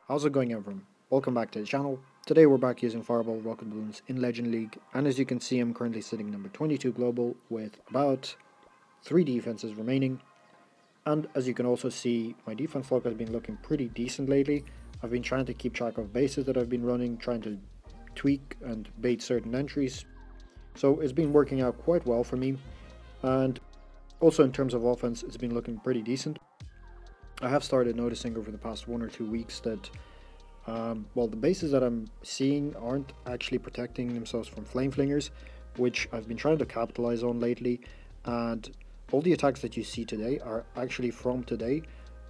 How's it going, everyone? Welcome back to the channel. Today we're back using Fireball Rocketloons in Legend League, and as you can see I'm currently sitting number 22 global with about 3 defenses remaining, and as you can also see my defense log has been looking pretty decent lately. I've been trying to keep track of bases that I've been running, trying to tweak and bait certain entries, so it's been working out quite well for me, and also in terms of offense it's been looking pretty decent. I have started noticing over the past 1 or 2 weeks that the bases that I'm seeing aren't actually protecting themselves from flame flingers, which I've been trying to capitalize on lately, and all the attacks that you see today are actually from today.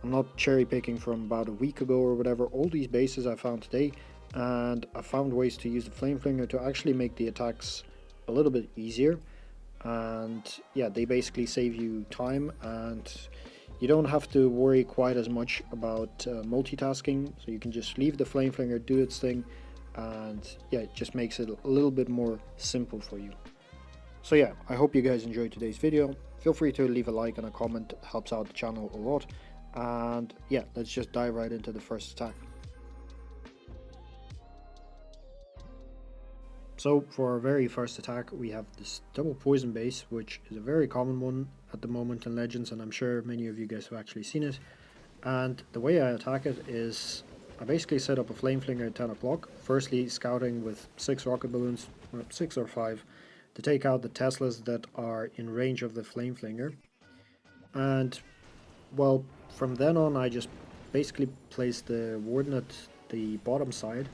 I'm not cherry picking from about a week ago or whatever. All these bases I found today, and I found ways to use the flame flinger to actually make the attacks a little bit easier. And yeah, they basically save you time, and you don't have to worry quite as much about multitasking, so you can just leave the flame flinger do its thing, and yeah, it just makes it a little bit more simple for you. So yeah, I hope you guys enjoyed today's video. Feel free to leave a like and a comment, it helps out the channel a lot. And yeah, let's just dive right into the first attack. So for our very first attack we have this double poison base, which is a very common one at the moment in Legends, and I'm sure many of you guys have actually seen it. And the way I attack it is I basically set up a flame flinger at 10 o'clock, firstly scouting with 6 rocket balloons, 6 or 5, to take out the Teslas that are in range of the flame flinger. And well, from then on I just basically place the warden at the bottom side.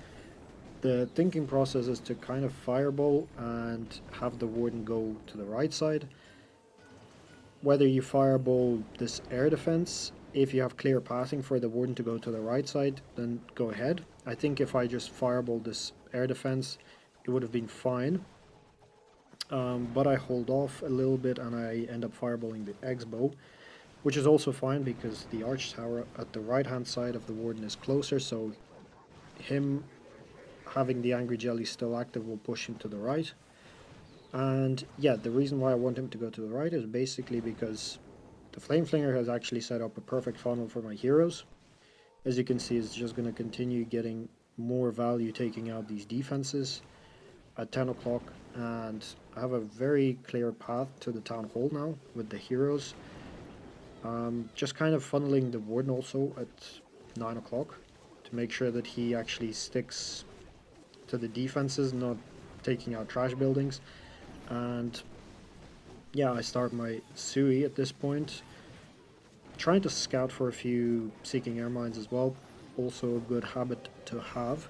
The thinking process is to kind of fireball and have the warden go to the right side. Whether you fireball this air defense, if you have clear pathing for the warden to go to the right side, then go ahead. I think if I just fireball this air defense, it would have been fine. But I hold off a little bit and I end up fireballing the X-bow, which is also fine because the arch tower at the right hand side of the warden is closer, so him having the angry jelly still active will push him to the right. And yeah, the reason why I want him to go to the right is basically because the flame flinger has actually set up a perfect funnel for my heroes. As you can see, it's just going to continue getting more value taking out these defenses at 10 o'clock, and I have a very clear path to the town hall now with the heroes. Just kind of funneling the warden also at 9 o'clock to make sure that he actually sticks to the defenses, not taking out trash buildings. And yeah, I start my Sui at this point, trying to scout for a few seeking air mines as well, also a good habit to have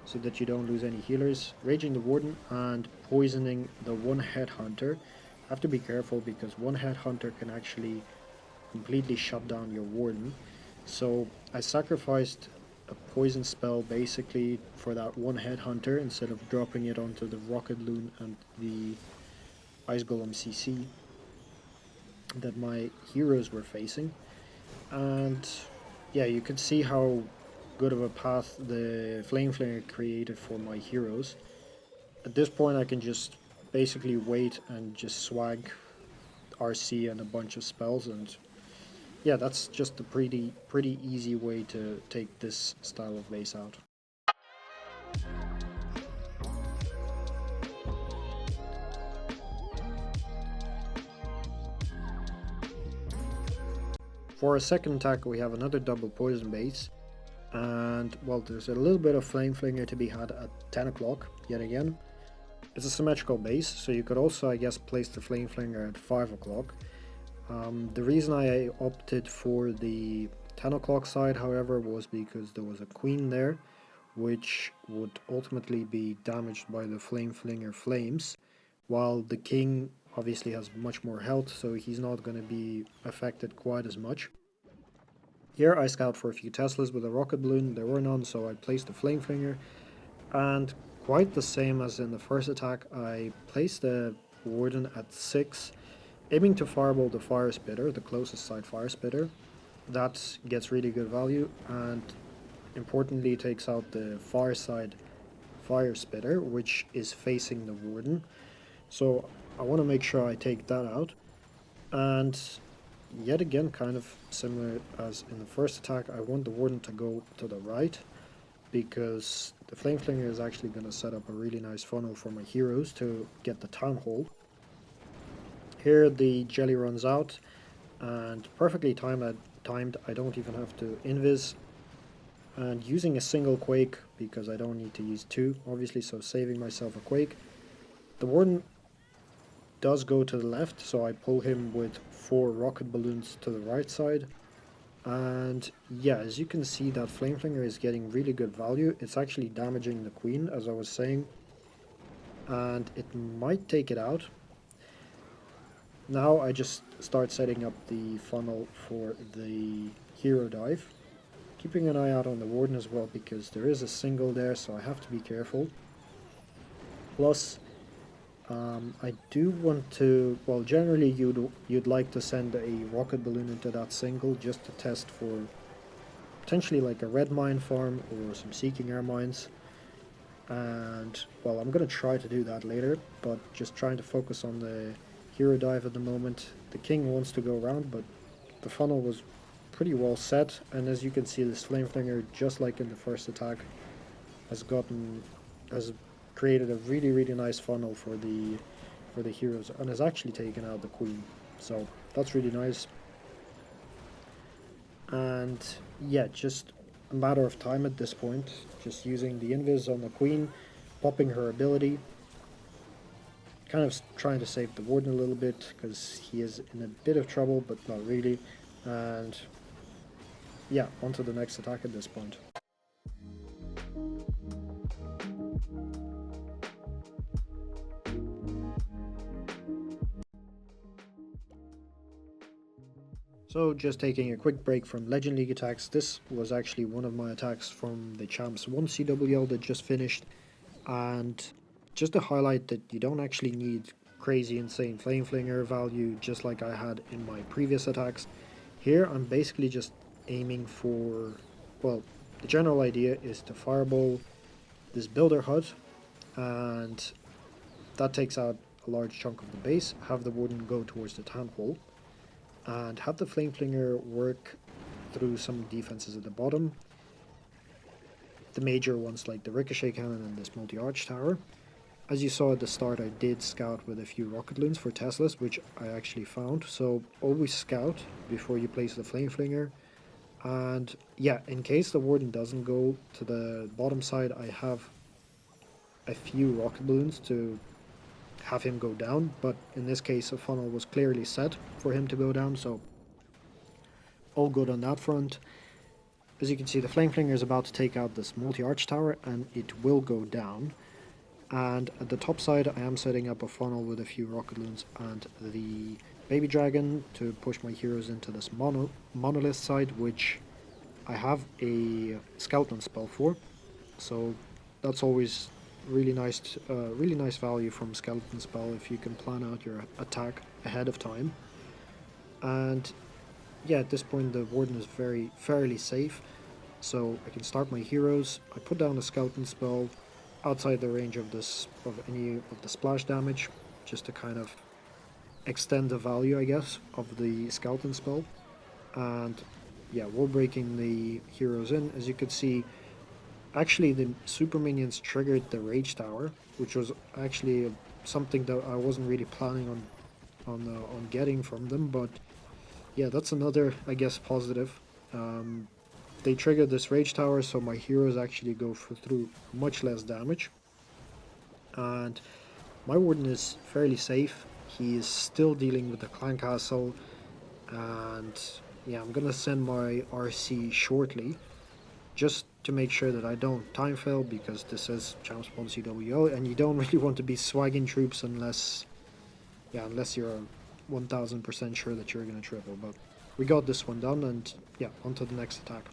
so that you don't lose any healers. Raging the warden and poisoning the one headhunter. Have to be careful because one headhunter can actually completely shut down your warden. So I sacrificed a poison spell basically for that one headhunter instead of dropping it onto the Rocketloon and the Ice Golem CC that my heroes were facing. And yeah, you could see how good of a path the Flame Flinger created for my heroes. At this point I can just basically wait and just swag RC and a bunch of spells, and yeah, that's just a pretty easy way to take this style of base out. For a second attack we have another double poison base, and well, there's a little bit of flame flinger to be had at 10 o'clock yet again. It's a symmetrical base, so you could also, I guess, place the flame flinger at 5 o'clock. The reason I opted for the 10 o'clock side, however, was because there was a queen there, which would ultimately be damaged by the flame flinger flames, while the king obviously has much more health, so he's not going to be affected quite as much. Here I scout for a few Teslas with a rocket balloon, there were none, so I placed the flame flinger, and quite the same as in the first attack, I placed the warden at 6, aiming to fireball the fire spitter, the closest side fire spitter. That gets really good value, and importantly takes out the far side fire spitter, which is facing the warden. So I want to make sure I take that out. And yet again, kind of similar as in the first attack, I want the warden to go to the right. because the Flame Flinger is actually going to set up a really nice funnel for my heroes to get the Town Hall. Here the jelly runs out, and perfectly timed, I don't even have to invis, and using a single quake because I don't need to use two, obviously, so saving myself a quake. The Warden does go to the left, so I pull him with 4 rocket balloons to the right side. And yeah, as you can see, that Flame Flinger is getting really good value. It's actually damaging the queen, as I was saying, and it might take it out. Now I just start setting up the funnel for the hero dive, keeping an eye out on the Warden as well, because there is a single there, so I have to be careful. Plus, I do want to, well, generally you'd like to send a rocket balloon into that single just to test for potentially like a red mine farm or some seeking air mines. And well, I'm going to try to do that later, but just trying to focus on the hero dive at the moment. The king wants to go around, but the funnel was pretty well set, and as you can see, this flame flinger, just like in the first attack, has created a really nice funnel for the heroes, and has actually taken out the queen, so that's really nice. And yeah, just a matter of time at this point, just using the invis on the queen, popping her ability, kind of trying to save the warden a little bit because he is in a bit of trouble, but not really. And yeah, on to the next attack at this point. So just taking a quick break from Legend League attacks, this was actually one of my attacks from the Champs 1 CWL that just finished, and just to highlight that you don't actually need crazy insane Flame Flinger value just like I had in my previous attacks. Here I'm basically just aiming for, well, the general idea is to fireball this builder hut, and that takes out a large chunk of the base, have the warden go towards the town hall, and have the flame flinger work through some defenses at the bottom. The major ones like the ricochet cannon and this multi-arch tower. As you saw at the start, I did scout with a few Rocketloons for Teslas, which I actually found, so always scout before you place the flame flinger. And yeah, in case the warden doesn't go to the bottom side, I have a few rocket balloons to have him go down, but in this case a funnel was clearly set for him to go down, so all good on that front. As you can see, the flame flinger is about to take out this multi-arch tower, and it will go down. And at the top side I am setting up a funnel with a few Rocketloons and the baby dragon to push my heroes into this monolith side, which I have a skeleton spell for, so that's always really nice value from skeleton spell if you can plan out your attack ahead of time. And yeah, at this point the warden is fairly safe, so I can start my heroes. I put down a skeleton spell outside the range of any of the splash damage, just to kind of extend the value, I guess, of the skeleton spell. And yeah, we're breaking the heroes in. As you could see, actually the super minions triggered the rage tower, which was actually something that I wasn't really planning on getting from them, but yeah, that's another, I guess, positive. They triggered this rage tower, so my heroes actually go through much less damage, and my warden is fairly safe. He is still dealing with the clan castle, and yeah, I'm gonna send my RC shortly, just to make sure that I don't time fail, because this is Champs 1 CWO, and you don't really want to be swagging troops unless you're 1000% sure that you're gonna triple. But we got this one done, and yeah, on to the next attack.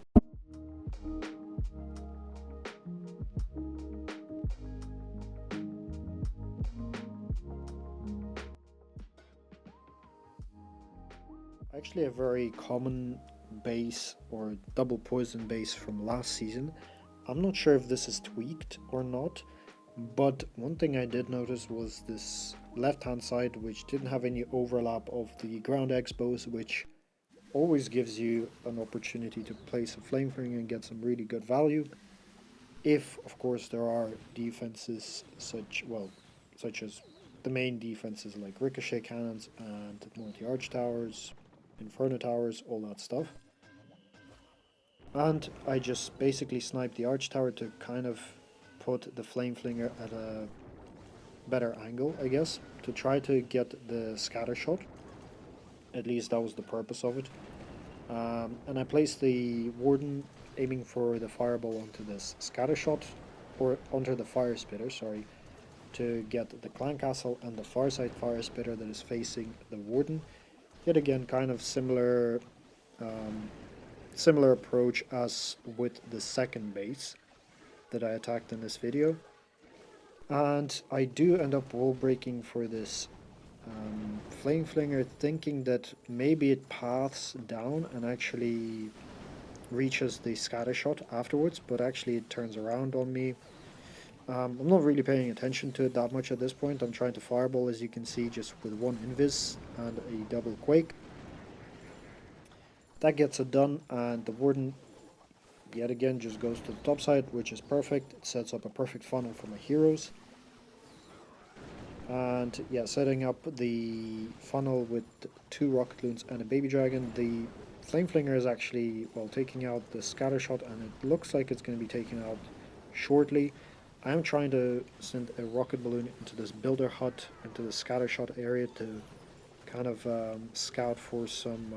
Actually, a very common base or double poison base from last season. I'm not sure if this is tweaked or not, but one thing I did notice was this left hand side, which didn't have any overlap of the ground expos, which always gives you an opportunity to place a flame flinger and get some really good value. if of course there are defenses such as the main defenses like ricochet cannons and multi-arch towers, inferno towers, all that stuff. And I just basically snipe the arch tower to kind of put the flame flinger at a better angle, I guess, to try to get the scatter shot. At least that was the purpose of it. And I placed the warden aiming for the fireball onto this scatter shot, or onto the fire spitter, sorry, to get the clan castle and the far side fire spitter that is facing the warden. Yet again, kind of similar approach as with the second base that I attacked in this video. And I do end up wall breaking for this flame flinger, thinking that maybe it paths down and actually reaches the scatter shot afterwards, but actually it turns around on me. I'm not really paying attention to it that much at this point. I'm trying to fireball, as you can see, just with one invis and a double quake. That gets it done, and the warden yet again just goes to the top side, which is perfect. It sets up a perfect funnel for my heroes. And yeah, setting up the funnel with 2 Rocketloons and a baby dragon. The flame flinger is actually, well, taking out the scatter shot, and it looks like it's going to be taken out shortly. I am trying to send a rocket balloon into this builder hut, into the scatter shot area, to kind of scout for some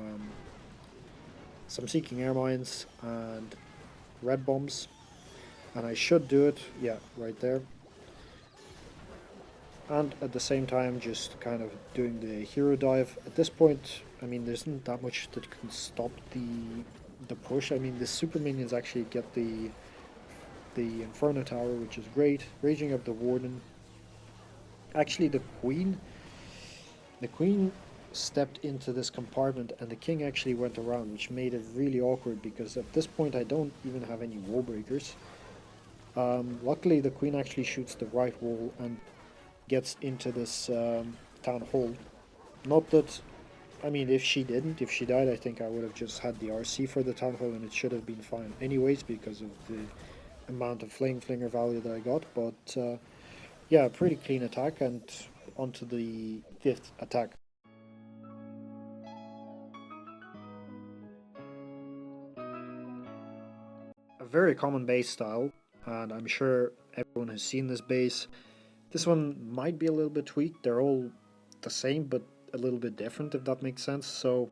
seeking air mines and red bombs. And I should do it, yeah, right there. And at the same time just kind of doing the hero dive. At this point, I mean, there isn't that much that can stop the push. I mean, the super minions actually get the Inferno Tower, which is great. Raging up the Warden. Actually, the Queen stepped into this compartment and the King actually went around, which made it really awkward because at this point I don't even have any wall breakers. Luckily, the Queen actually shoots the right wall and gets into this town hall. Not that, I mean, if she died, I think I would have just had the RC for the town hall and it should have been fine anyways because of the amount of flame flinger value that I got. But yeah, pretty clean attack, and onto the 5th attack. A very common base style, and I'm sure everyone has seen this base. This one might be a little bit tweaked. They're all the same, but a little bit different, if that makes sense. So,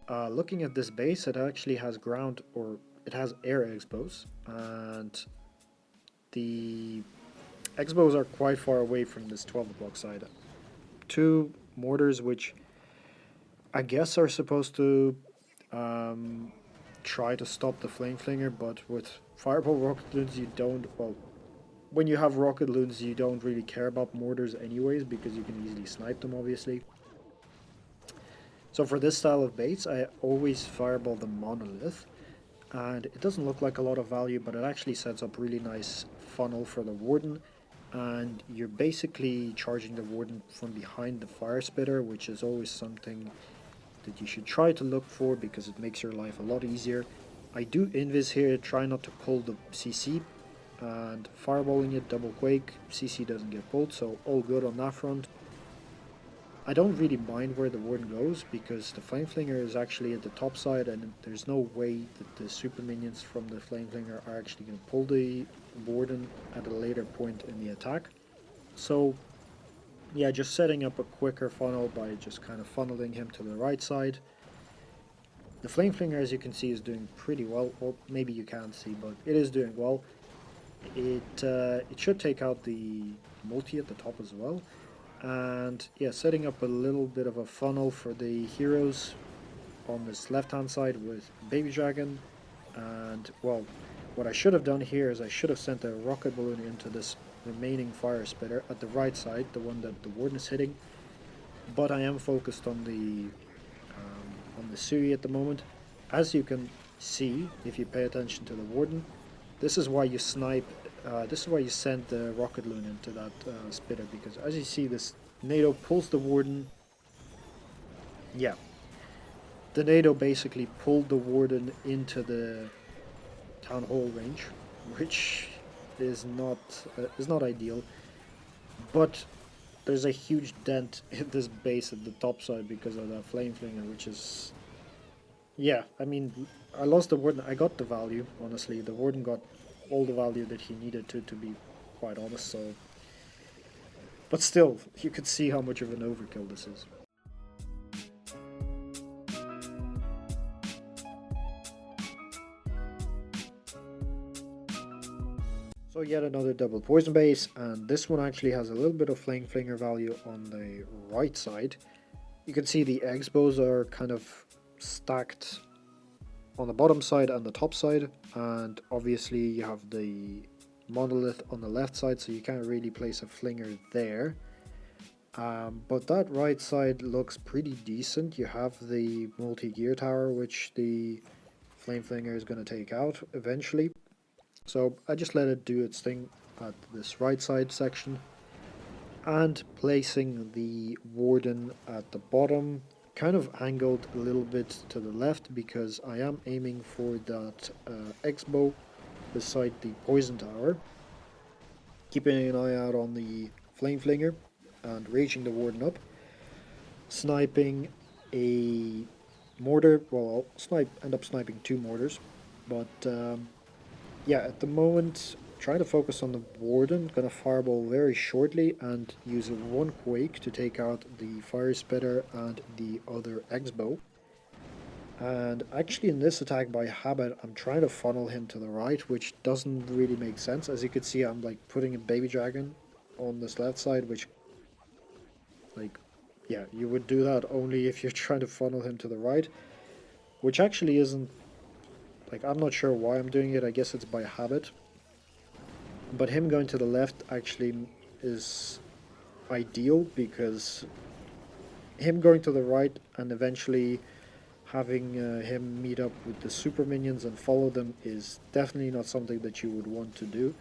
looking at this base, it actually has ground, or it has air expos, and the expos are quite far away from this 12 o'clock side. 2 mortars, which I guess are supposed to try to stop the flame flinger, but with fireball rocketloons you don't, well, when you have rocketloons you don't really care about mortars anyways because you can easily snipe them, obviously. So for this style of baits I always fireball the monolith, and it doesn't look like a lot of value, but it actually sets up really nice funnel for the warden, and you're basically charging the warden from behind the fire spitter, which is always something that you should try to look for because it makes your life a lot easier. I do invis here, try not to pull the CC, and fireballing it, double quake, CC doesn't get pulled, so all good on that front. I don't really mind where the warden goes because the flame flinger is actually at the top side, and there's no way that the super minions from the flame flinger are actually going to pull the warden at a later point in the attack. So yeah, just setting up a quicker funnel by just kind of funneling him to the right side. The flame flinger, as you can see, is doing pretty well, or maybe you can't see, but it is doing well. It should take out the multi at the top as well. And yeah, setting up a little bit of a funnel for the heroes on this left hand side with baby dragon. And well, what I should have done here is I should have sent a rocket balloon into this remaining fire spitter at the right side, the one that the warden is hitting, but I am focused on the Sui at the moment. As you can see, if you pay attention to the warden, this is why you snipe, this is why you send the rocket loon into that spitter, because as you see, this NATO pulls the warden. Yeah, the NATO basically pulled the warden into the town hall range, which is not ideal, but there's a huge dent in this base at the top side because of that flame flinger, which is, yeah, I mean, I lost the warden. I got the value, honestly. The warden got all the value that he needed to be quite honest. So, but still, you could see how much of an overkill this is. So yet another double poison base, and this one actually has a little bit of flame flinger value on the right side. You can see the eggs bows are kind of stacked on the bottom side and the top side, and obviously you have the monolith on the left side, so you can't really place a flinger there. But that right side looks pretty decent. You have the multi-gear tower, which the flame flinger is going to take out eventually. So I just let it do its thing at this right side section, and placing the warden at the bottom, kind of angled a little bit to the left because I am aiming for that X-bow beside the poison tower, keeping an eye out on the flame flinger and raging the warden up, sniping a mortar. Well, I'll end up sniping two mortars, but yeah, at the moment, trying to focus on the warden. Gonna fireball very shortly and use one quake to take out the fire spitter and the other X-bow. And actually in this attack by habit, I'm trying to funnel him to the right, which doesn't really make sense. As you can see, I'm like putting a baby dragon on this left side, which, like, yeah, you would do that only if you're trying to funnel him to the right, which actually isn't, like, I'm not sure why I'm doing it. I guess it's by habit. But him going to the left actually is ideal because him going to the right and eventually having him meet up with the super minions and follow them is definitely not something that you would want to do.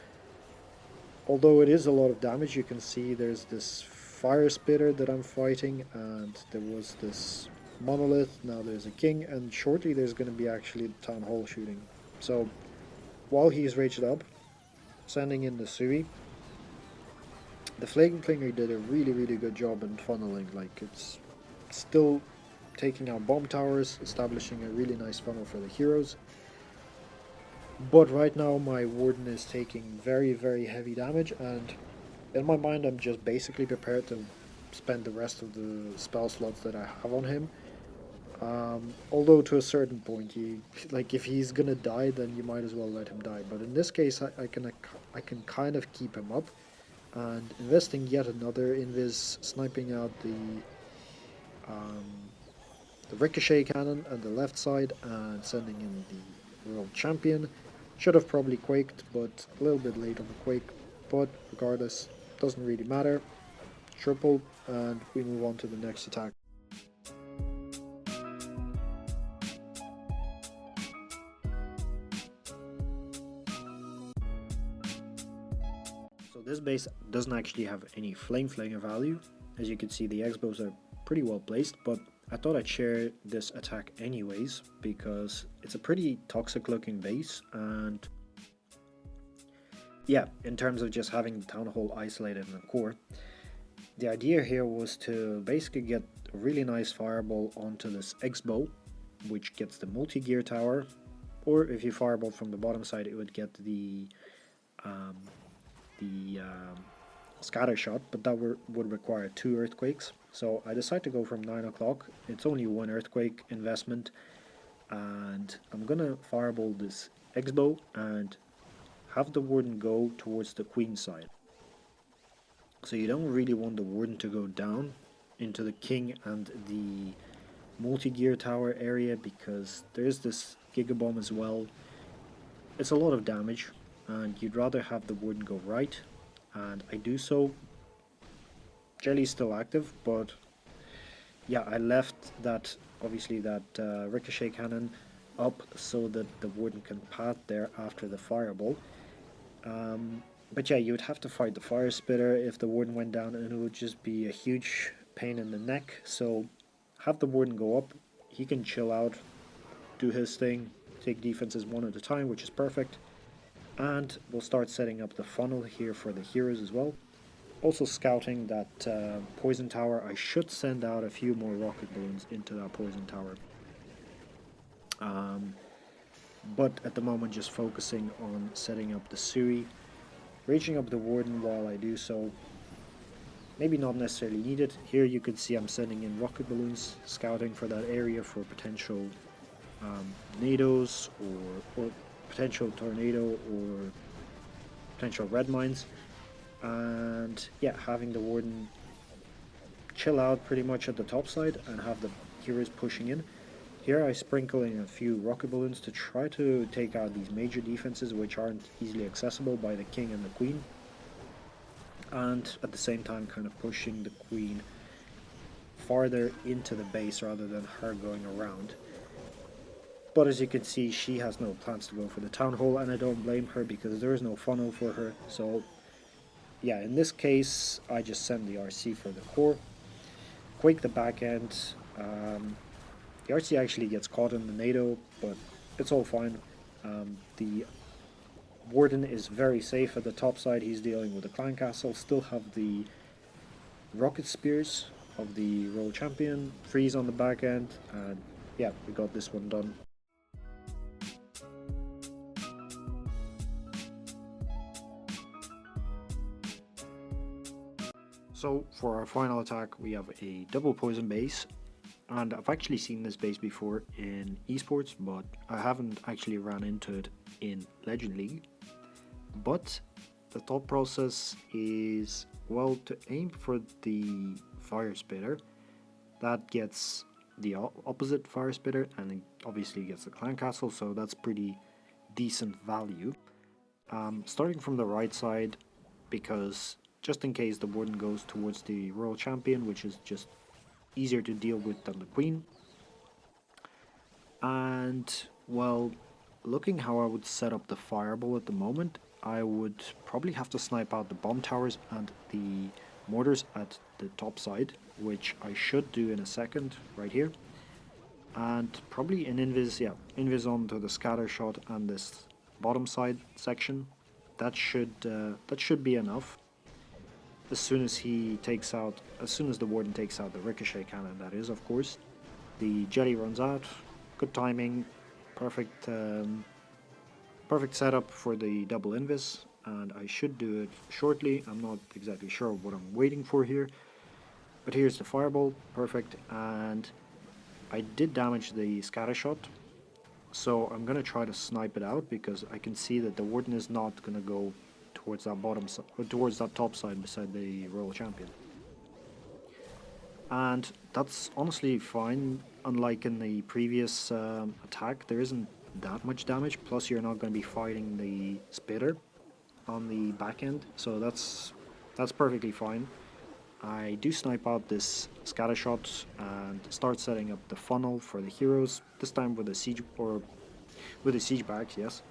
Although it is a lot of damage, you can see there's this fire spitter that I'm fighting, and there was this monolith, now there's a king, and shortly there's going to be actually the town hall shooting. So while he's raged up, sending in the Sui, the Flame Clinger did a really good job in funneling. Like, it's still taking out bomb towers, establishing a really nice funnel for the heroes. But right now my warden is taking very heavy damage, and in my mind I'm just basically prepared to spend the rest of the spell slots that I have on him. Although to a certain point, like, if he's gonna die, then you might as well let him die. But in this case, I can kind of keep him up, and investing yet another invis, sniping out the ricochet cannon on the left side and sending in the world champion. Should have probably quaked, but a little bit late on the quake. But regardless, doesn't really matter. Triple, and we move on to the next attack. So this base doesn't actually have any flame flinger value. As you can see, the X-bows are pretty well placed, but I thought I'd share this attack anyways because it's a pretty toxic looking base, and yeah, in terms of just having the town hall isolated in the core, the idea here was to basically get a really nice fireball onto this X-bow, which gets the multi-gear tower, or if you fireball from the bottom side, it would get the scatter shot, but that would require 2 earthquakes. So I decided to go from 9 o'clock. It's only 1 earthquake investment, and I'm gonna fireball this X-bow and have the warden go towards the queen side. So you don't really want the warden to go down into the king and the multi-gear tower area because there's this gigabomb as well. It's a lot of damage, and you'd rather have the warden go right, and I do so. Jelly's still active, but yeah, I left that, obviously, that ricochet cannon up so that the warden can path there after the fireball. But yeah, you would have to fight the fire spitter if the warden went down, and it would just be a huge pain in the neck. So have the warden go up, he can chill out, do his thing, take defenses one at a time, which is perfect. And we'll start setting up the funnel here for the heroes as well. Also scouting that poison tower. I should send out a few more rocket balloons into that poison tower. But at the moment just focusing on setting up the Sui, reaching up the warden while I do so. Maybe not necessarily needed. Here you can see I'm sending in rocket balloons, scouting for that area for potential tornadoes or potential tornado or potential red mines. And yeah, having the warden chill out pretty much at the top side and have the heroes pushing in. Here I sprinkle in a few rocket balloons to try to take out these major defenses which aren't easily accessible by the king and the queen, and at the same time kind of pushing the queen farther into the base rather than her going around. But as you can see, she has no plans to go for the town hall, and I don't blame her because there is no funnel for her. So yeah, in this case I just send the RC for the core, quake the back end. The RC actually gets caught in the NATO, but it's all fine. The warden is very safe at the top side. He's dealing with the clan castle. Still have the rocket spears of the royal champion, freeze on the back end, and yeah, we got this one done. So for our final attack we have a double poison base, and I've actually seen this base before in esports, but I haven't actually ran into it in Legend League. But the thought process is, well, to aim for the fire spitter, that gets the opposite fire spitter, and it obviously gets the clan castle, so that's pretty decent value. Starting from the right side, because just in case the warden goes towards the royal champion, which is just easier to deal with than the queen. And well, looking how I would set up the fireball at the moment, I would probably have to snipe out the bomb towers and the mortars at the top side, which I should do in a second right here. And probably an invis onto the scatter shot and this bottom side section. That should be enough. As soon as the warden takes out the ricochet cannon, that is, of course, the jetty runs out. Good timing, perfect setup for the double invis, and I should do it shortly. I'm not exactly sure what I'm waiting for here, but here's the fireball, perfect, and I did damage the scatter shot, so I'm gonna try to snipe it out because I can see that the warden is not gonna go towards that towards that top side beside the royal champion. And that's honestly fine. Unlike in the previous attack, there isn't that much damage, plus you're not going to be fighting the spitter on the back end, so that's perfectly fine. I do snipe out this scatter shot and start setting up the funnel for the heroes, this time with a siege barracks, yes.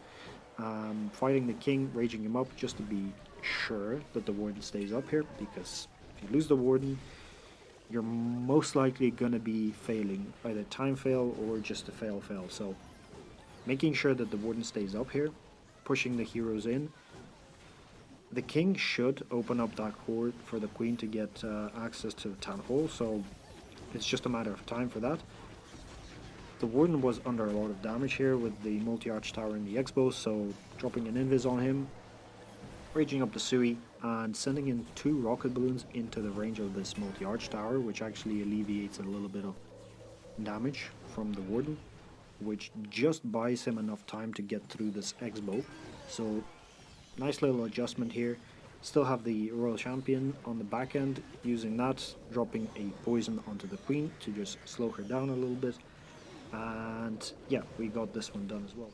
Fighting the king, raging him up just to be sure that the warden stays up here, because if you lose the warden, you're most likely going to be failing, either time fail or just a fail. So making sure that the warden stays up here, pushing the heroes in. The king should open up that core for the queen to get access to the town hall, so it's just a matter of time for that. The warden was under a lot of damage here with the multi-arch tower in the expo, so dropping an invis on him, raging up the Sui, and sending in 2 rocket balloons into the range of this multi-arch tower, which actually alleviates a little bit of damage from the warden, which just buys him enough time to get through this expo. So nice little adjustment here. Still have the royal champion on the back end, using that, dropping a poison onto the queen to just slow her down a little bit. And yeah, we got this one done as well.